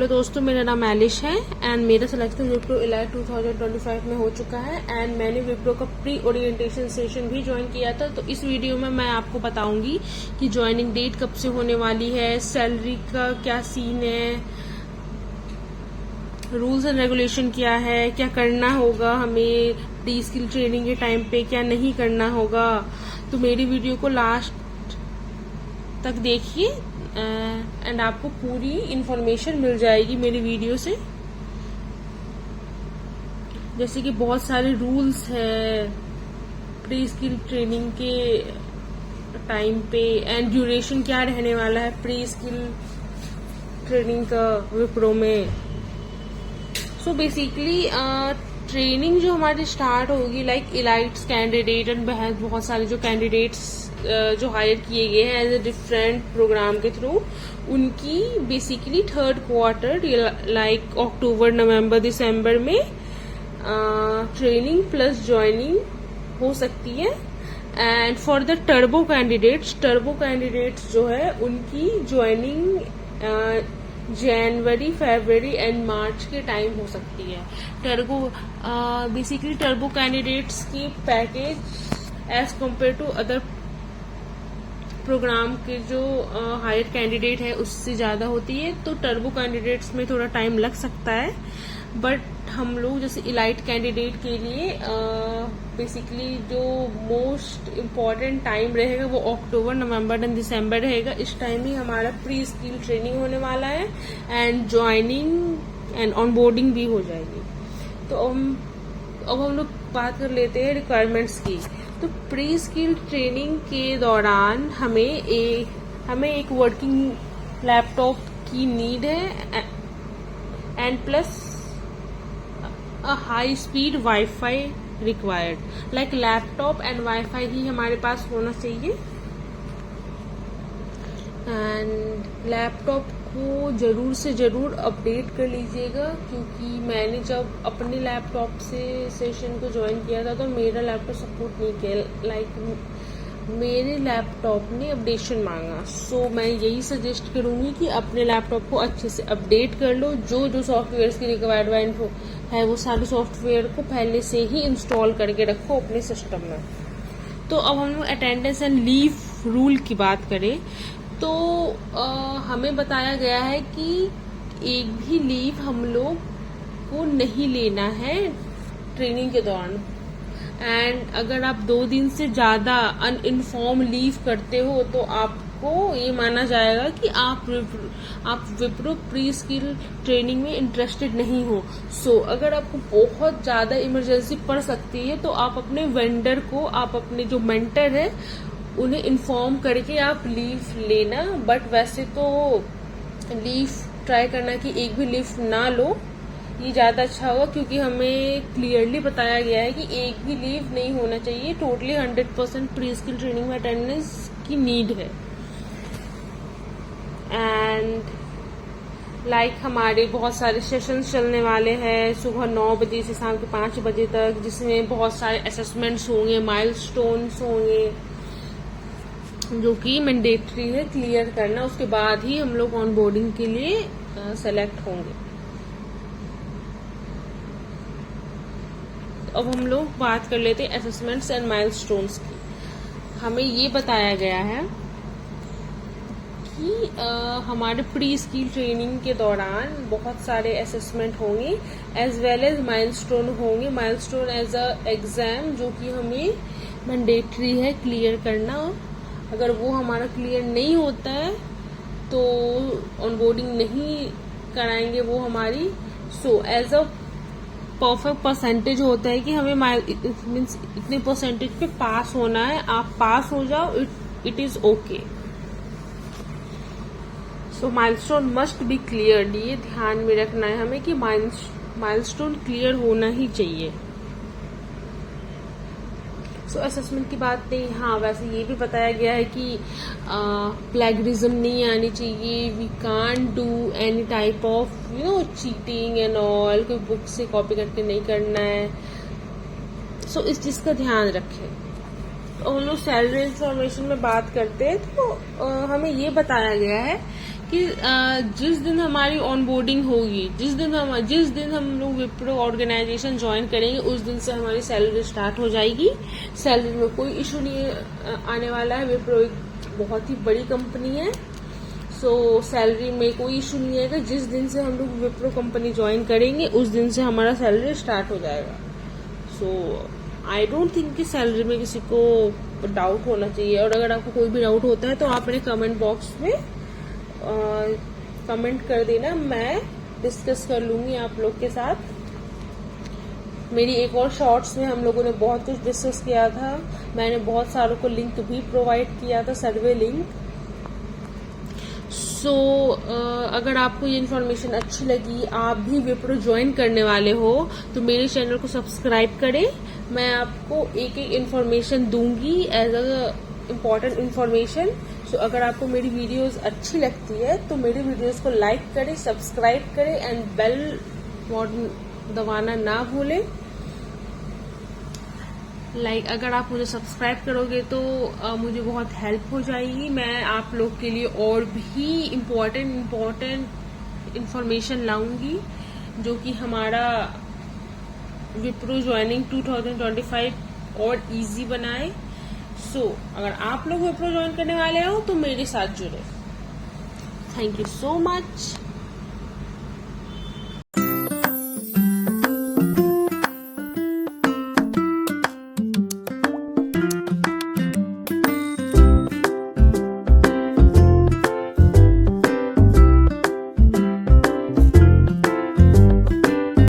Hello दोस्तों, मेरा नाम एलिश है एंड मेरा सिलेक्शन विप्रो इलाइट 2025 में हो चुका है एंड मैंने विप्रो का प्री ओरिएंटेशन सेशन भी ज्वाइन किया था। तो इस वीडियो में मैं आपको बताऊंगी कि ज्वाइनिंग डेट कब से होने वाली है, सैलरी का क्या सीन है, रूल्स एंड रेगुलेशन क्या है, क्या करना होगा हमें प्री स्किल ट्रेनिंग के टाइम पे, क्या नहीं करना होगा। तो मेरी वीडियो को लास्ट तक देखिए एंड आपको पूरी इंफॉर्मेशन मिल जाएगी मेरी वीडियो से। जैसे कि बहुत सारे रूल्स है प्री स्किल ट्रेनिंग के टाइम पे एंड ड्यूरेशन क्या रहने वाला है प्री स्किल ट्रेनिंग का विप्रो में। सो बेसिकली ट्रेनिंग जो हमारी स्टार्ट होगी लाइक इलाइट्स कैंडिडेट एंड बहुत सारे जो कैंडिडेट्स जो हायर किए गए हैं एज ए डिफरेंट प्रोग्राम के थ्रू, उनकी बेसिकली थर्ड क्वार्टर लाइक अक्टूबर, नवंबर, दिसंबर में ट्रेनिंग प्लस ज्वाइनिंग हो सकती है। And for the turbo candidates जो है उनकी ज्वाइनिंग जनवरी, फरवरी एंड मार्च के टाइम हो सकती है। बेसिकली टर्बो कैंडिडेट्स की package as compare to other program के जो हायर कैंडिडेट है उससे ज़्यादा होती है। तो टर्बो कैंडिडेट्स में थोड़ा टाइम लग सकता है, बट हम लोग जैसे इलाइट कैंडिडेट के लिए बेसिकली जो मोस्ट इम्पॉर्टेंट टाइम रहेगा वो अक्टूबर, नवंबर एंड दिसंबर रहेगा। इस टाइम ही हमारा प्री स्किल ट्रेनिंग होने वाला है एंड ज्वाइनिंग एंड ऑनबोर्डिंग भी हो जाएगी। तो अब हम लोग बात कर लेते हैं रिक्वायरमेंट्स की। तो प्री स्किल ट्रेनिंग के दौरान हमें एक वर्किंग लैपटॉप की नीड है and plus a high speed wifi required. Like laptop and wifi ही हमारे पास होना चाहिए। एंड लैपटॉप को जरूर से जरूर अपडेट कर लीजिएगा, क्योंकि मैंने जब अपने लैपटॉप से सेशन को ज्वाइन किया था तो मेरा लैपटॉप सपोर्ट नहीं किया, लाइक मेरे लैपटॉप ने अपडेशन मांगा। सो मैं यही सजेस्ट करूंगी कि अपने लैपटॉप को अच्छे से अपडेट कर लो। जो सॉफ्टवेयर की रिक्वायरमेंट है वो सारे सॉफ्टवेयर को पहले से ही इंस्टॉल करके रखो अपने सिस्टम में। तो अब हम लोग अटेंडेंस एंड लीव रूल की बात करें तो हमें बताया गया है कि एक भी लीव हम लोग को नहीं लेना है ट्रेनिंग के दौरान। एंड अगर आप 2 दिन से ज्यादा अनइन्फॉर्म लीव करते हो तो आपको ये माना जाएगा कि आप विप्रो प्री स्किल ट्रेनिंग में इंटरेस्टेड नहीं हो। सो अगर आपको बहुत ज्यादा इमरजेंसी पड़ सकती है तो आप अपने वेंडर को, आप अपने जो मेंटर है उन्हें इन्फॉर्म करके आप लीव लेना। बट वैसे तो लीव ट्राई करना कि एक भी लीव ना लो, ये ज़्यादा अच्छा होगा, क्योंकि हमें क्लियरली बताया गया है कि एक भी लीव नहीं होना चाहिए। टोटली 100% प्री स्किल ट्रेनिंग में अटेंडेंस की नीड है। एंड लाइक हमारे बहुत सारे सेशंस चलने वाले हैं सुबह 9 बजे से शाम के 5 बजे तक, जिसमें बहुत सारे असेसमेंट्स होंगे, माइलस्टोन्स होंगे जो कि मैंडेटरी है क्लियर करना। उसके बाद ही हम लोग ऑनबोर्डिंग के लिए सेलेक्ट होंगे। अब हम लोग बात कर लेते हैं असेसमेंट्स एंड माइलस्टोन्स की। हमें ये बताया गया है कि हमारे प्री स्किल ट्रेनिंग के दौरान बहुत सारे असेसमेंट होंगे एज वेल एज माइलस्टोन होंगे। माइलस्टोन एज अ एग्जाम जो कि हमें मैंडेटरी है क्लियर करना। अगर वो हमारा क्लियर नहीं होता है तो ऑनबोर्डिंग नहीं कराएंगे वो हमारी। So as a perfect percentage होता है कि हमें मीन्स इतने परसेंटेज पे पास होना है, आप पास हो जाओ, it is okay. So milestone must be cleared, ये ध्यान में रखना है हमें कि माइलस्टोन क्लियर होना ही चाहिए। सो असेसमेंट की बात नहीं, हाँ वैसे ये भी बताया गया है कि प्लेगरिज्म नहीं आनी चाहिए। We can't do any type of cheating and all, कोई बुक से कॉपी करके नहीं करना है। सो इस चीज का ध्यान रखें। तो हम लोग सैलरी इंफॉर्मेशन में बात करते हैं तो हमें ये बताया गया है कि जिस दिन हमारी ऑनबोर्डिंग होगी, जिस दिन हम लोग विप्रो ऑर्गेनाइजेशन ज्वाइन करेंगे, उस दिन से हमारी सैलरी स्टार्ट हो जाएगी। सैलरी में कोई इशू नहीं आने वाला है। विप्रो एक बहुत ही बड़ी कंपनी है, सो सैलरी में कोई इशू नहीं आएगा। जिस दिन से हम लोग विप्रो कंपनी ज्वाइन करेंगे, उस दिन से हमारा सैलरी स्टार्ट हो जाएगा। सो आई डोंट थिंक कि सैलरी में किसी को डाउट होना चाहिए। और अगर आपको कोई भी डाउट होता है तो आप मेरे कमेंट बॉक्स में कमेंट कर देना, मैं डिस्कस कर लूंगी आप लोग के साथ। मेरी एक और शॉर्ट्स में हम लोगों ने बहुत कुछ डिस्कस किया था। मैंने बहुत सारों को लिंक भी प्रोवाइड किया था, सर्वे लिंक। सो अगर आपको ये इन्फॉर्मेशन अच्छी लगी, आप भी विप्रो ज्वाइन करने वाले हो, तो मेरे चैनल को सब्सक्राइब करें। मैं आपको एक एक इन्फॉर्मेशन दूंगी एज अ इम्पॉर्टेंट इन्फॉर्मेशन। सो अगर आपको मेरी वीडियोस अच्छी लगती है तो मेरी वीडियोस को लाइक करें, सब्सक्राइब करें एंड बेल दबाना ना भूलें। अगर आप मुझे सब्सक्राइब करोगे तो मुझे बहुत हेल्प हो जाएगी। मैं आप लोग के लिए और भी इम्पोर्टेंट इन्फॉर्मेशन लाऊंगी जो कि हमारा विप्रो ज्वाइनिंग 2025 और इजी बनाए। सो अगर आप लोग विप्रो ज्वाइन करने वाले हो तो मेरे साथ जुड़े। Thank you so much.